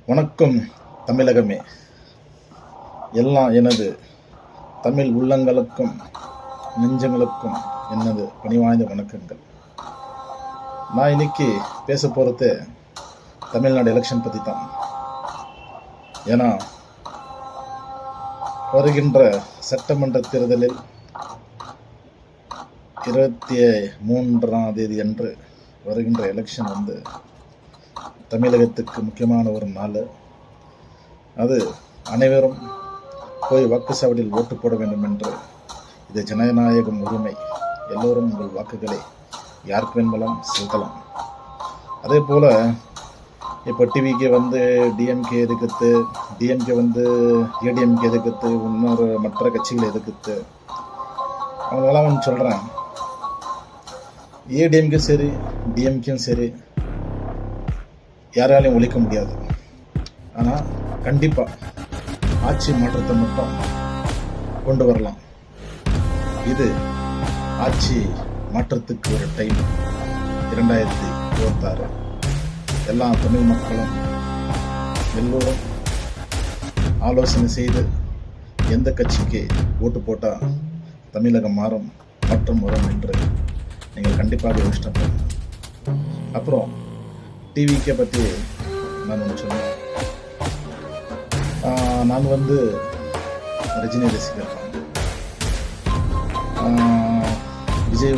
வணக்கம் தமிழகமே. எல்லாம் எனது தமிழ் உள்ளங்களுக்கும் நெஞ்சங்களுக்கும் எனது பணிவாய்ந்த வணக்கங்கள். நான் இன்னைக்கு பேச போகிறது தமிழ்நாடு எலெக்ஷன் பற்றி தான். ஏன்னா வருகின்ற சட்டமன்ற தேர்தலில் 23ஆம் தேதி அன்று வருகின்ற எலெக்ஷன் தமிழகத்துக்கு முக்கியமான ஒரு நாள். அது அனைவரும் போய் வாக்குச்சாவடியில் ஓட்டு போட வேண்டும் என்று இது ஜனநாயகம் உரிமை. எல்லோரும் உங்கள் வாக்குகளை யாருக்கு வேணுமாலும் செலுத்தலாம். அதே போல் இப்போ டிவிக்கு டிஎம்கே எதுக்குத்து, டிஎம்கே ஏடிஎம்கே எதுக்குத்து, இன்னொரு மற்ற கட்சிகளை எதுக்குத்து. அவங்களெல்லாம் ஒன்று சொல்கிறேன், ஏடிஎம்கே சரி டிஎம்கேயும் சரி யாராலையும் ஒழிக்க முடியாது. ஆனால் கண்டிப்பாக ஆட்சி மாற்றத்தை மட்டும் கொண்டு வரலாம். இது ஆட்சி மாற்றத்துக்கு ஒரு டைம் 2026. எல்லா தமிழ் மக்களும் எல்லோரும் ஆலோசனை செய்து எந்த கட்சிக்கு ஓட்டு போட்டால் தமிழகம் மாறும், மாற்றம் வரும் என்று நீங்கள் கண்டிப்பாக யோசிச்சு. அப்புறம் டிவிக்கே பற்றி நான் ஒன்று சொன்னேன். நான் ரஜினி ரசிகர். விஜய்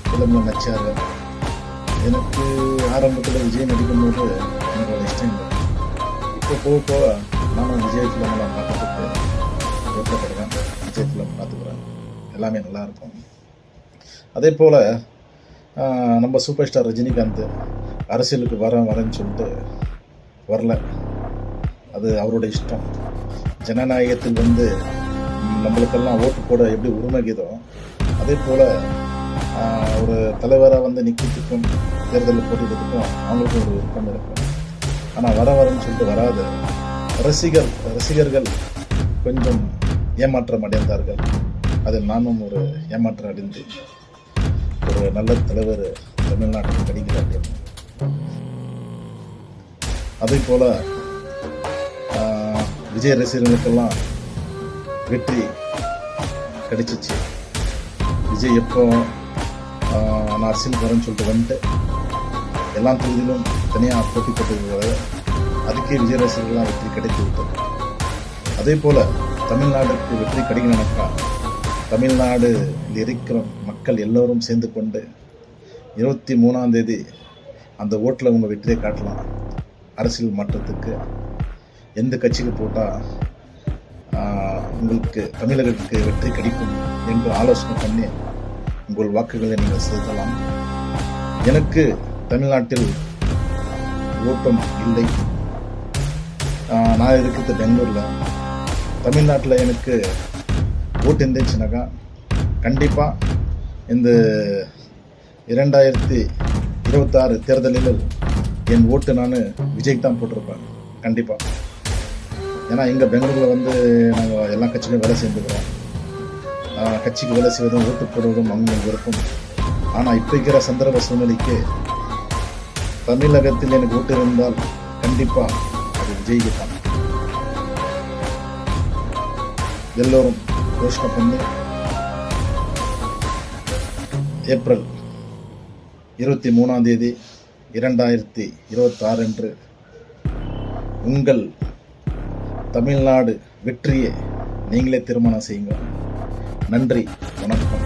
ஃபிலிமில் நடிச்சார். எனக்கு ஆரம்பத்தில் விஜய் நடிக்கும்போது எனக்கு ஒரு இஷ்டம் இல்லை. இப்போ போக போக நானும் விஜய் ஃபிலிமெல்லாம் பார்த்துட்டு விருப்பப்படுறேன். விஜய் ஃபிலிம் பார்த்துக்குறேன், எல்லாமே நல்லாயிருக்கும். அதே போல் நம்ம சூப்பர் ஸ்டார் ரஜினிகாந்த் அரசியலுக்கு வரேன்னு சொல்லிட்டு வரல. அது அவரோட இஷ்டம். ஜனநாயகத்தில் நம்மளுக்கெல்லாம் ஓட்டு போட எப்படி உரிமைக்குதோ அதே போல் ஒரு தலைவராக நிற்கிறதுக்கும் தேர்தலில் போட்டிடுறதுக்கும் அவங்களுக்கு ஒரு விருப்பம் இருக்கும். ஆனால் வரேன்னு சொல்லிட்டு வராத ரசிகர்கள் கொஞ்சம் ஏமாற்றம் அடைந்தார்கள். அதில் நானும் ஒரு ஏமாற்றம் அடைந்து ஒரு நல்ல தலைவர் தமிழ்நாட்டுக்கு கிடைக்கிறார். அதே போல் விஜய் ரசிகர்களுக்கெல்லாம் வெற்றி கிடைச்சிச்சு. விஜய் எப்போ நான் அரசியல் வரேன்னு சொல்லிட்டு எல்லா தொகுதியிலும் தனியாக போட்டி போட்டு அதுக்கே விஜய் ரசிகர்கள்லாம் வெற்றி கிடைத்து விட்டது. அதே போல் தமிழ்நாடுக்கு வெற்றி கிடைக்கணும்னாக்கா தமிழ்நாடு இருக்கிற மக்கள் எல்லோரும் சேர்ந்து கொண்டு 23ஆம் தேதி அந்த ஓட்டில் உங்கள் வெற்றியை காட்டலாம். அரசியல் மாற்றத்துக்கு எந்த கட்சிக்கு போட்டால் உங்களுக்கு தமிழகத்துக்கு வெற்றி கிடைக்கும் என்று ஆலோசனை பண்ணி உங்கள் வாக்குகளை நீங்கள் செலுத்தலாம். எனக்கு தமிழ்நாட்டில் ஓட்டம் இல்லை. நான் இருக்கிறது பெங்களூரில். தமிழ்நாட்டில் எனக்கு ஓட்டு இருந்துச்சுனாக்கா கண்டிப்பாக இந்த 2026 தேர்தலில் என் ஓட்டு நான் விஜய்க்கு தான் போட்டிருப்பேன் கண்டிப்பாக. ஏன்னா எங்கள் பெங்களூரில் நாங்கள் எல்லா கட்சிக்கும் வேலை செய்துக்கிறோம். கட்சிக்கு வேலை செய்வதும் ஓட்டு போடுவதும் அவங்க விருப்பம். ஆனால் இப்போ இருக்கிற சந்தர்ப்ப சூழ்நிலைக்கு தமிழகத்தில் எனக்கு ஓட்டு இருந்தால் கண்டிப்பாக அது விஜய்க்கு தான். எல்லோரும் யோசனை பண்ணி ஏப்ரல் 23ஆம் தேதி 2026 அன்று உங்கள் தமிழ்நாடு வெற்றியை நீங்களே தீர்மானம் செய்யுங்க. நன்றி, வணக்கம்.